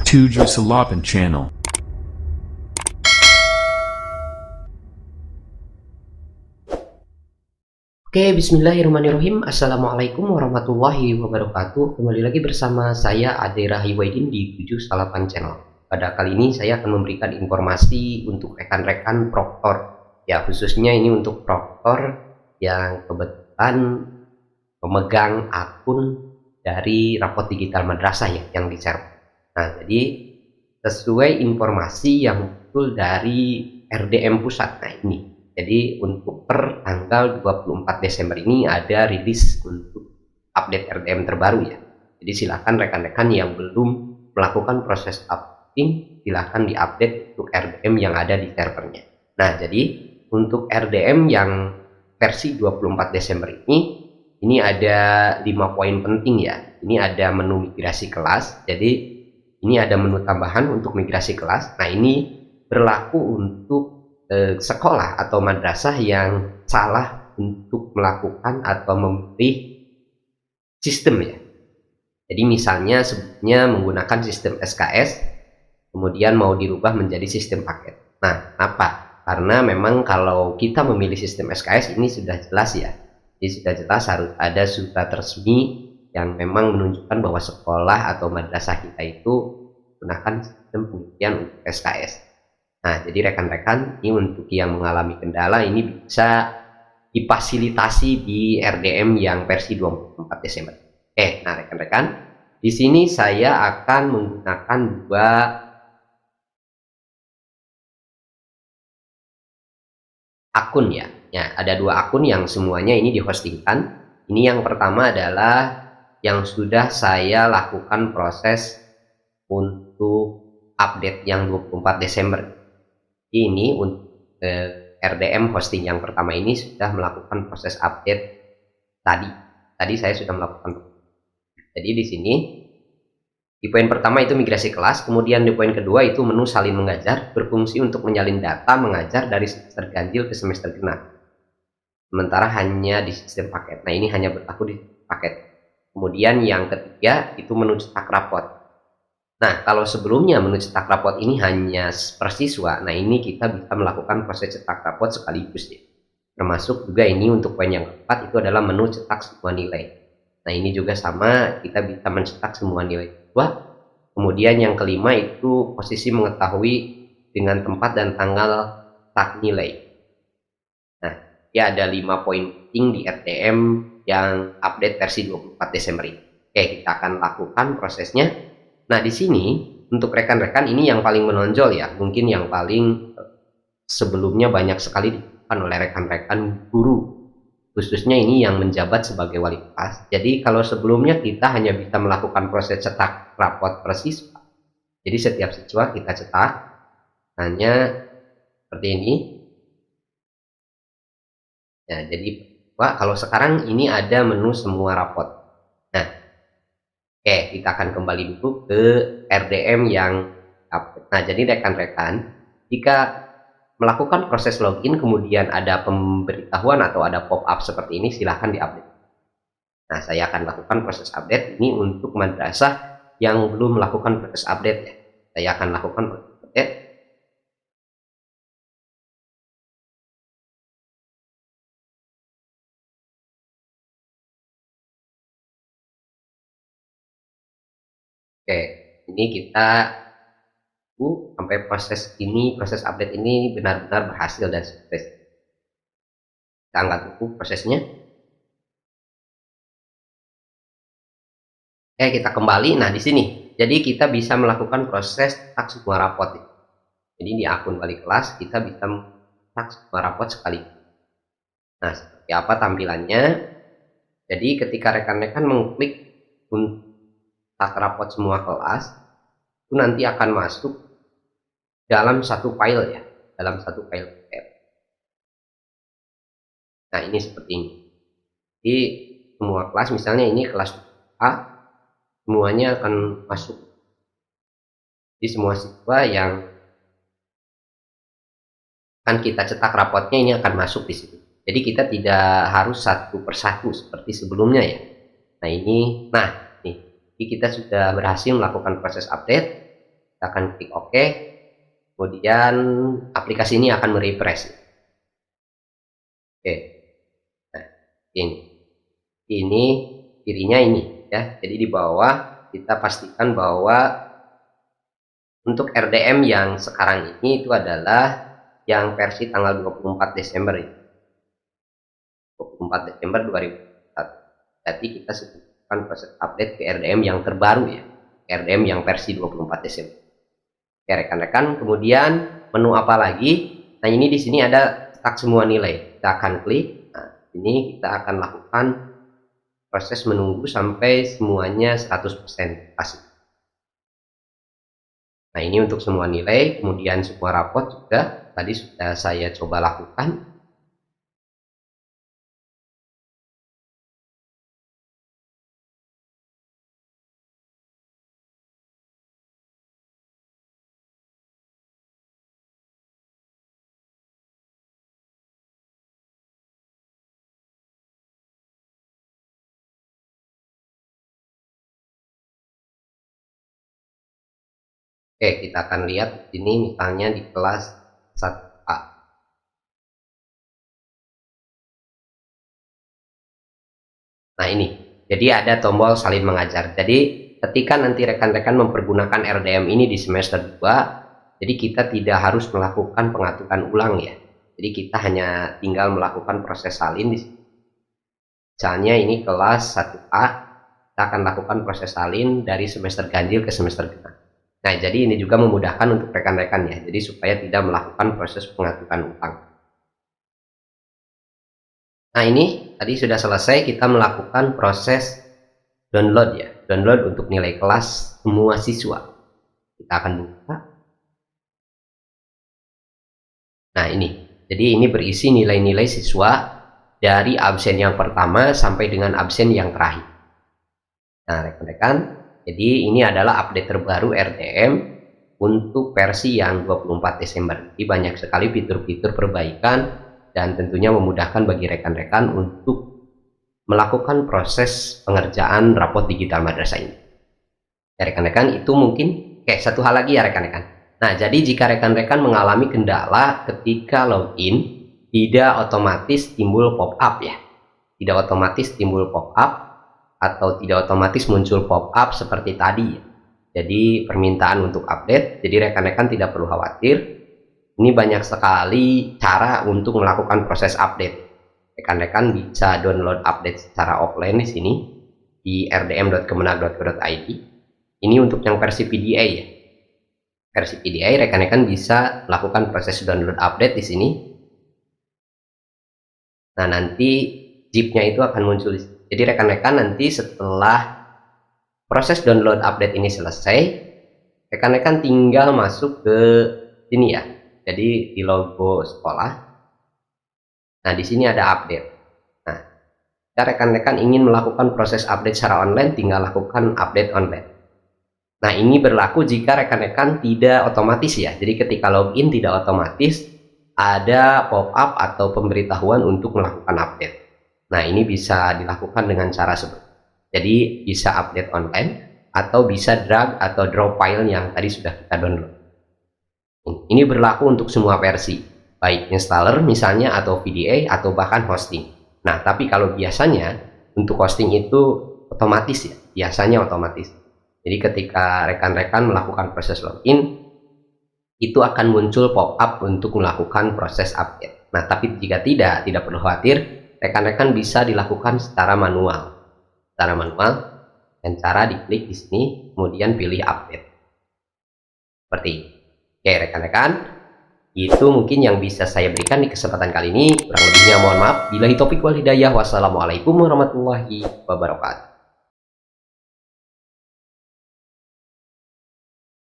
to Drusalapan channel. Oke, bismillahirrahmanirrahim. Assalamualaikum warahmatullahi wabarakatuh. Kembali lagi bersama saya Ade Rahiwaidin di 78 channel. Pada kali ini saya akan memberikan informasi untuk rekan-rekan proktor. Ya, khususnya ini untuk proktor yang kebetulan pemegang akun dari rapot digital madrasah ya, yang di-share. Nah, jadi sesuai informasi yang muncul dari RDM pusat. Nah, ini. Jadi untuk per tanggal 24 Desember ini ada rilis untuk update RDM terbaru ya. Jadi silakan rekan-rekan yang belum melakukan proses updating silahkan diupdate untuk RDM yang ada di servernya. Nah, jadi untuk RDM yang versi 24 Desember ini ada 5 poin penting ya. Ini ada menu migrasi kelas. Jadi ini ada menu tambahan untuk migrasi kelas. Nah, ini berlaku untuk sekolah atau madrasah yang salah untuk melakukan atau memilih sistem ya. Jadi misalnya sebelumnya menggunakan sistem SKS, kemudian mau dirubah menjadi sistem paket. Nah, apa? Karena memang kalau kita memilih sistem SKS ini sudah jelas ya. Jadi sudah jelas harus ada surat resmi yang memang menunjukkan bahwa sekolah atau madrasah kita itu menggunakan sistem penelitian untuk SKS. Nah, jadi rekan-rekan ini untuk yang mengalami kendala ini bisa difasilitasi di RDM yang versi 24 Desember. Nah rekan-rekan, di sini saya akan menggunakan dua akun ya. Ya, ada dua akun yang semuanya ini dihostingkan. Ini yang pertama adalah yang sudah saya lakukan proses untuk update yang 24 Desember. Ini untuk RDM hosting yang pertama ini sudah melakukan proses update tadi saya sudah melakukan. Jadi di sini di poin pertama itu migrasi kelas, kemudian di poin kedua itu menu salin mengajar berfungsi untuk menyalin data mengajar dari semester ganjil ke semester genap, sementara hanya di sistem paket. Nah, ini hanya berlaku di paket. Kemudian yang ketiga itu menu cetak rapot. Nah, kalau sebelumnya menu cetak rapot ini hanya per siswa, nah ini kita bisa melakukan proses cetak rapot sekaligus ya. Termasuk juga ini untuk poin yang keempat itu adalah menu cetak semua nilai. Nah, ini juga sama, kita bisa mencetak semua nilai siswa. Kemudian yang kelima itu posisi mengetahui dengan tempat dan tanggal tak nilai. Nah, ya ada 5 poin penting di RDM yang update versi 24 Desember ini. Kita akan lakukan prosesnya. Nah, di sini untuk rekan-rekan ini yang paling menonjol ya, mungkin yang paling sebelumnya banyak sekali dilakukan oleh rekan-rekan guru, khususnya ini yang menjabat sebagai wali kelas. Jadi kalau sebelumnya kita hanya bisa melakukan proses cetak rapot per siswa, jadi setiap siswa kita cetak hanya seperti ini ya. Jadi kalau sekarang ini ada menu semua rapot. Nah, kita akan kembali dulu ke RDM yang update. Nah, jadi rekan-rekan, jika melakukan proses login kemudian ada pemberitahuan atau ada pop-up seperti ini, silahkan diupdate. Nah, saya akan lakukan proses update ini untuk madrasah yang belum melakukan proses update ya. Saya akan lakukan proses update. Ini kita sampai proses update ini benar-benar berhasil dan sukses. Kita angkat dulu prosesnya. Kita kembali. Nah, di sini jadi kita bisa melakukan proses cetak semua rapot. Jadi di akun wali kelas kita bisa cetak semua rapot sekali. Nah, seperti apa tampilannya? Jadi ketika rekan-rekan mengklik untuk cetak rapot semua kelas, itu nanti akan masuk dalam satu file ya, dalam satu file PDF. Nah, ini seperti ini. Jadi semua kelas, misalnya ini kelas A, semuanya akan masuk. Jadi semua siswa yang akan kita cetak rapotnya ini akan masuk di situ. Jadi kita tidak harus satu persatu seperti sebelumnya ya. Nah, ini kita sudah berhasil melakukan proses update. Kita akan klik OK, kemudian aplikasi ini akan merefresh. Oke, nah ini kirinya ini ya. Jadi di bawah kita pastikan bahwa untuk RDM yang sekarang ini itu adalah yang versi tanggal 24 Desember ini. 24 Desember 2021. Jadi kita sebutkan proses update ke RDM yang terbaru ya. RDM yang versi 24 Desember. Oke rekan-rekan, kemudian menu apa lagi? Nah ini di sini ada tak semua nilai. Kita akan klik. Nah, ini kita akan lakukan proses menunggu sampai semuanya 100% pasti. Nah ini untuk semua nilai, kemudian semua rapot juga tadi sudah saya coba lakukan. Oke, kita akan lihat di sini misalnya di kelas 1A. Nah ini, jadi ada tombol salin mengajar. Jadi ketika nanti rekan-rekan mempergunakan RDM ini di semester 2, jadi kita tidak harus melakukan pengaturan ulang ya. Jadi kita hanya tinggal melakukan proses salin di sini. Misalnya ini kelas 1A, kita akan lakukan proses salin dari semester ganjil ke semester genap. Nah, jadi ini juga memudahkan untuk rekan-rekan ya, jadi supaya tidak melakukan proses pengaturan ulang. Nah, ini tadi sudah selesai kita melakukan proses download ya, download untuk nilai kelas semua siswa. Kita akan buka. Nah, ini. Jadi ini berisi nilai-nilai siswa dari absen yang pertama sampai dengan absen yang terakhir. Nah, rekan-rekan, jadi ini adalah update terbaru RDM untuk versi yang 24 Desember. Jadi banyak sekali fitur-fitur perbaikan dan tentunya memudahkan bagi rekan-rekan untuk melakukan proses pengerjaan rapot digital madrasah ini. Ya rekan-rekan, itu mungkin kayak satu hal lagi ya rekan-rekan. Nah, jadi jika rekan-rekan mengalami kendala ketika login, tidak otomatis timbul pop-up ya. Tidak otomatis timbul pop-up atau tidak otomatis muncul pop-up seperti tadi. Jadi permintaan untuk update, jadi rekan-rekan tidak perlu khawatir. Ini banyak sekali cara untuk melakukan proses update. Rekan-rekan bisa download update secara offline di sini di rdm.kemenag.go.id. Ini untuk yang versi PDA ya. Versi PDA rekan-rekan bisa melakukan proses download update di sini. Nah, nanti zip-nya itu akan muncul di sini. Jadi rekan-rekan nanti setelah proses download update ini selesai, rekan-rekan tinggal masuk ke sini ya. Jadi di logo sekolah. Nah, di sini ada update. Nah, jika rekan-rekan ingin melakukan proses update secara online, tinggal lakukan update online. Nah, ini berlaku jika rekan-rekan tidak otomatis ya. Jadi ketika login tidak otomatis ada pop-up atau pemberitahuan untuk melakukan update. Nah, ini bisa dilakukan dengan cara seperti jadi bisa update online atau bisa drag atau drop file yang tadi sudah kita download. Ini berlaku untuk semua versi, baik installer misalnya atau VDA atau bahkan hosting. Nah, tapi kalau biasanya untuk hosting itu otomatis ya, biasanya otomatis. Jadi ketika rekan-rekan melakukan proses login, itu akan muncul pop-up untuk melakukan proses update. Nah, tapi jika tidak perlu khawatir. Rekan-rekan bisa dilakukan secara manual. Dan cara diklik di sini, kemudian pilih update. Seperti ini. Oke, rekan-rekan, itu mungkin yang bisa saya berikan di kesempatan kali ini. Kurang lebihnya mohon maaf. Billahi taufiq wal hidayah. Wassalamualaikum warahmatullahi wabarakatuh.